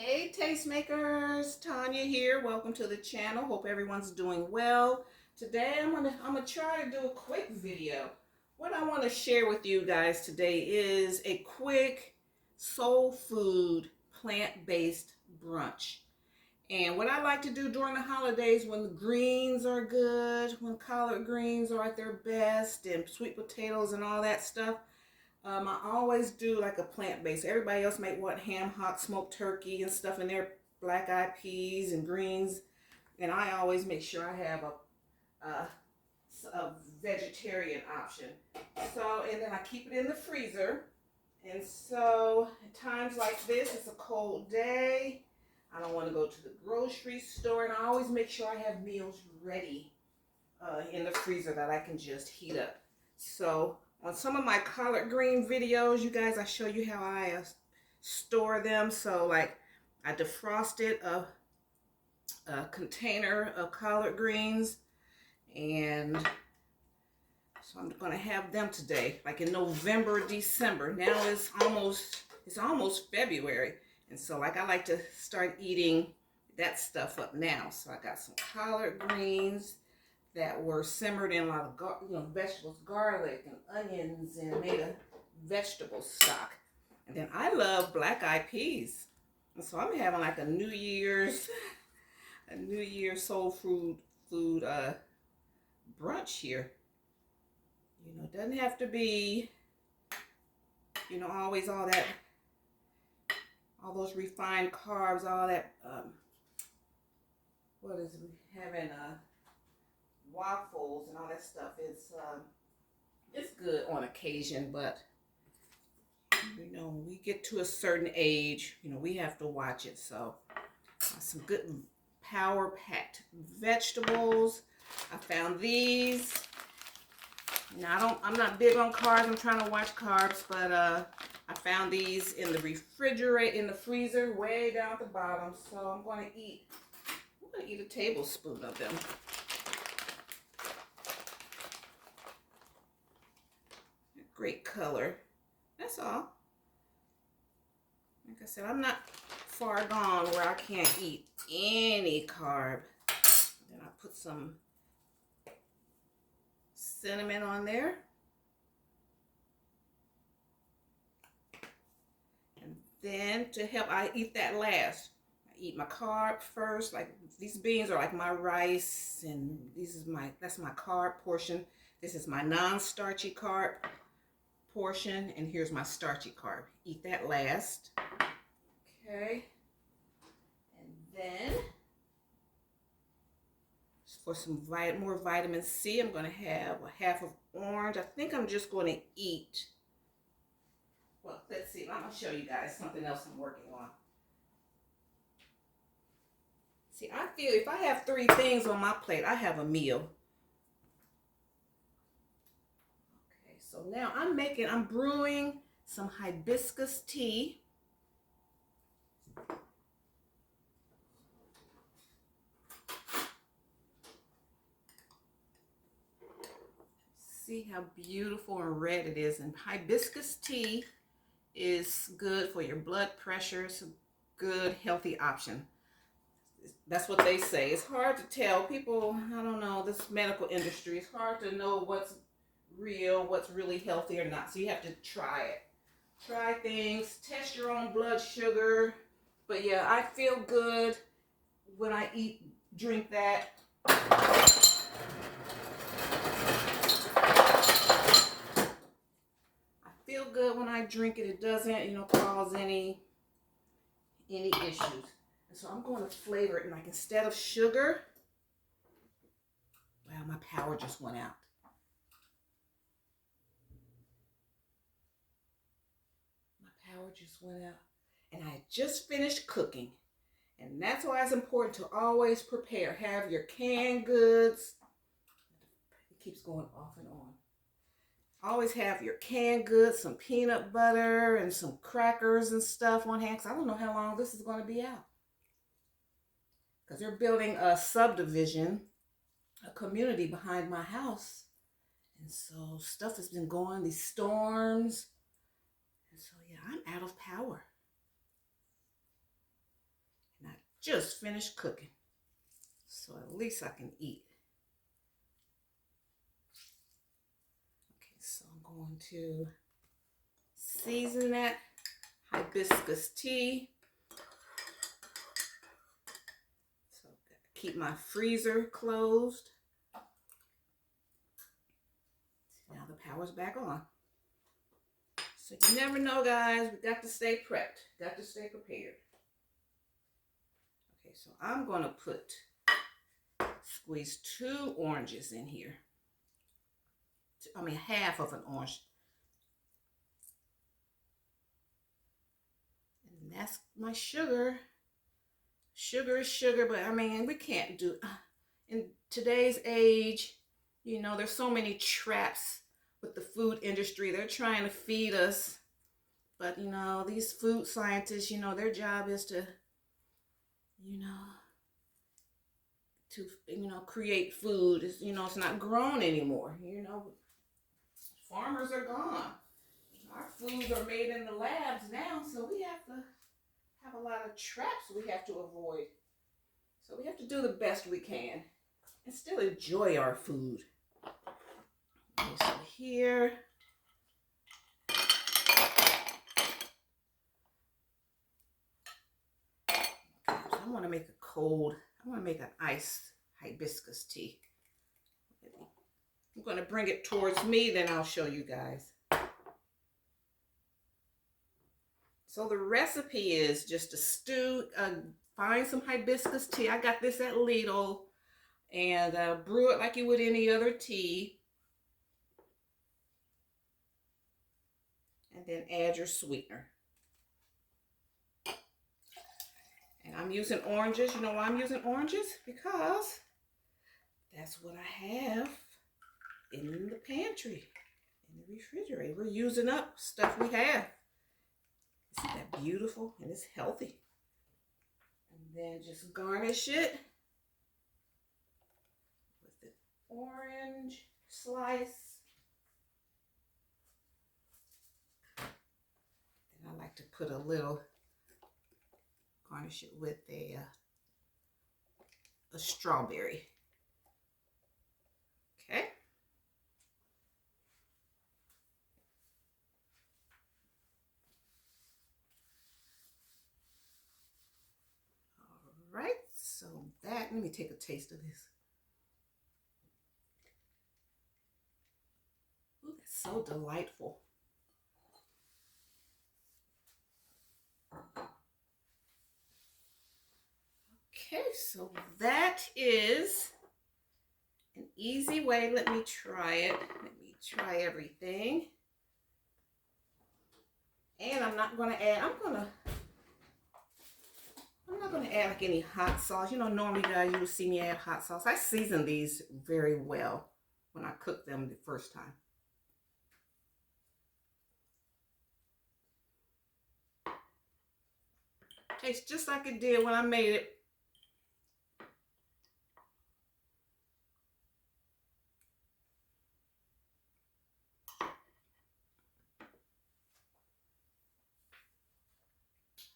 Hey tastemakers, Tanya here. Welcome to the channel. Hope everyone's doing well. Today I'm gonna try to do a quick video. What I want to share with you guys today is a quick soul food plant-based brunch. And what I like to do during the holidays when the greens are good, when collard greens are at their best, and sweet potatoes and all that stuff, I always do like a plant-based. Everybody else might want ham hock, smoked turkey and stuff in their black-eyed peas and greens. And I always make sure I have a vegetarian option. So, and then I keep it in the freezer. And so, at times like this, it's a cold day. I don't want to go to the grocery store. And I always make sure I have meals ready in the freezer that I can just heat up. So, on some of my collard green videos, you guys, I show you how I store them. So, like, I defrosted a container of collard greens, and so I'm going to have them today, like in November, December. Now it's almost February, and so like I like to start eating that stuff up now. So I got some collard greens that were simmered in a lot of vegetables, garlic and onions, and made a vegetable stock. And then I love black-eyed peas, and so I'm having like a New Year's soul food brunch here. You know, it doesn't have to be, you know, always all those refined carbs, all that. What is it? Having waffles and all that stuff. It's good on occasion, but you know, when we get to a certain age, you know, we have to watch it. So some good power-packed vegetables. I found these. Now I'm not big on carbs. I'm trying to watch carbs, but I found these in the freezer, way down at the bottom. So I'm gonna eat a tablespoon of them. Great color. That's all. Like I said, I'm not far gone where I can't eat any carb. Then I put some cinnamon on there. And then to help, I eat that last. I eat my carb first. Like these beans are like my rice, and that's my carb portion. This is my non-starchy carb portion, and here's my starchy carb. Eat that last. Okay. And then for some more vitamin C, I'm going to have a half of orange. I think I'm just going to eat, well, let's see. I'm going to show you guys something else I'm working on. See, I feel if I have 3 things on my plate, I have a meal. So now I'm brewing some hibiscus tea. See how beautiful and red it is. And hibiscus tea is good for your blood pressure. It's a good, healthy option. That's what they say. It's hard to tell. People, I don't know, this medical industry, it's hard to know what's real, what's really healthy or not. So you have to try it. Try things, test your own blood sugar. But yeah, I feel good when I drink that. I feel good when I drink it. It doesn't, you know, cause any issues. And so I'm going to flavor it, and like instead of sugar, wow, my power just went out. Power just went out, and I just finished cooking, and that's why it's important to always prepare. Have your canned goods. It keeps going off and on. Always have your canned goods, some peanut butter and some crackers and stuff on hand, because I don't know how long this is going to be out, because they're building a subdivision, a community behind my house, and so stuff has been going, these storms. So yeah, I'm out of power. just finished cooking. So at least I can eat. Okay, so I'm going to season that hibiscus tea. So keep my freezer closed. Now the power's back on. So you never know, guys. We got to stay prepped. Got to stay prepared. Okay, so I'm going to squeeze 2 oranges in here. I mean, half of an orange. And that's my sugar. Sugar is sugar, but I mean, we can't do, in today's age, you know, there's so many traps with the food industry. They're trying to feed us. But, you know, these food scientists, you know, their job is to, you know, create food. It's, you know, it's not grown anymore. You know, farmers are gone. Our foods are made in the labs now, so we have to have a lot of traps we have to avoid. So we have to do the best we can and still enjoy our food. Okay, so here, I want to make an iced hibiscus tea. I'm going to bring it towards me, then I'll show you guys. So the recipe is just to stew, find some hibiscus tea. I got this at Lidl, and brew it like you would any other tea. And then add your sweetener. And I'm using oranges. You know why I'm using oranges? Because that's what I have in the pantry, in the refrigerator. We're using up stuff we have. Isn't that beautiful? And it's healthy. And then just garnish it with the orange slice. Then I like to put a little, garnish it with a strawberry. Okay. All right, so let me take a taste of this. Ooh, that's so delightful. Okay, so that is an easy way. Let me try it. Let me try everything. And I'm not going to add, I'm not going to add like any hot sauce. You know, normally guys, you will see me add hot sauce. I season these very well when I cook them the first time. Tastes just like it did when I made it.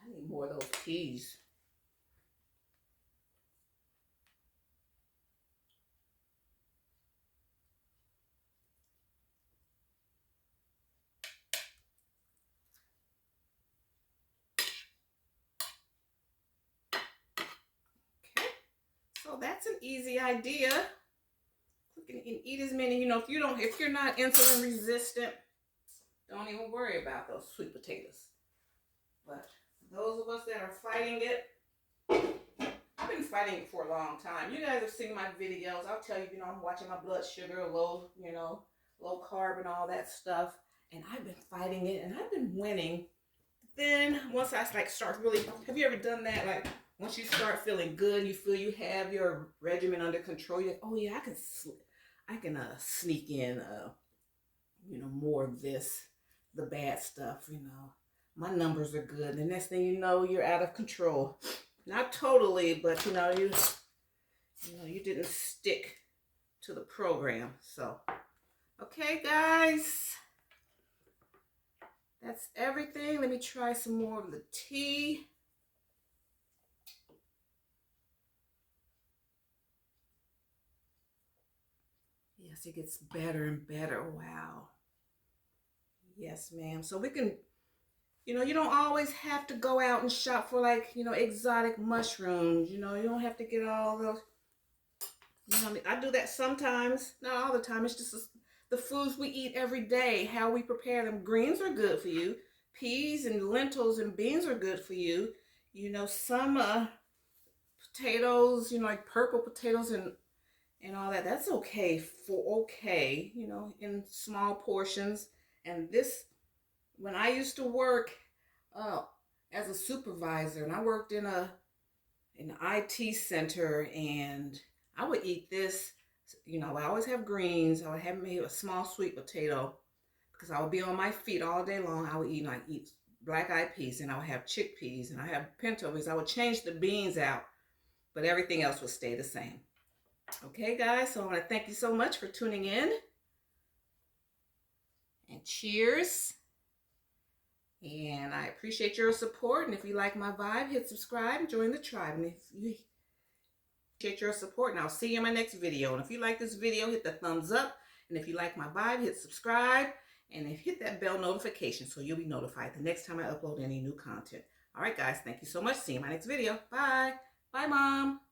I need more of those peas. Okay, so that's an easy idea. You can eat as many, you know, if you're not insulin resistant, don't even worry about those sweet potatoes. But those of us that are fighting it, I've been fighting it for a long time. You guys have seen my videos. I'll tell you, you know, I'm watching my blood sugar low, you know, low carb and all that stuff. And I've been fighting it and I've been winning. Then once I like start really, have you ever done that? Like once you start feeling good, you feel you have your regimen under control. You're like, oh yeah, I can sneak in, you know, more of this, the bad stuff, you know. My numbers are good. The next thing you know, you're out of control. Not totally, but you know, you didn't stick to the program. So, okay, guys, that's everything. Let me try some more of the tea. as it gets better and better. Wow. Yes, ma'am. So we can, you know, you don't always have to go out and shop for like, you know, exotic mushrooms. You know, you don't have to get all those. You know what I mean? I do that sometimes, not all the time. It's just the foods we eat every day, how we prepare them. Greens are good for you. Peas and lentils and beans are good for you. You know, some potatoes, you know, like purple potatoes and all that. That's okay, you know, in small portions. And this, when I used to work as a supervisor, and I worked in an IT center, and I would eat this. You know, I always have greens. I would have maybe a small sweet potato because I would be on my feet all day long. I would eat black eyed peas, and I would have chickpeas, and I have pinto beans. I would change the beans out, but everything else would stay the same. Okay, guys, so I want to thank you so much for tuning in. And cheers. And I appreciate your support. And if you like my vibe, hit subscribe and join the tribe. And if you appreciate your support, and I'll see you in my next video. And if you like this video, hit the thumbs up. And if you like my vibe, hit subscribe. And hit that bell notification so you'll be notified the next time I upload any new content. All right, guys, thank you so much. See you in my next video. Bye. Bye, Mom.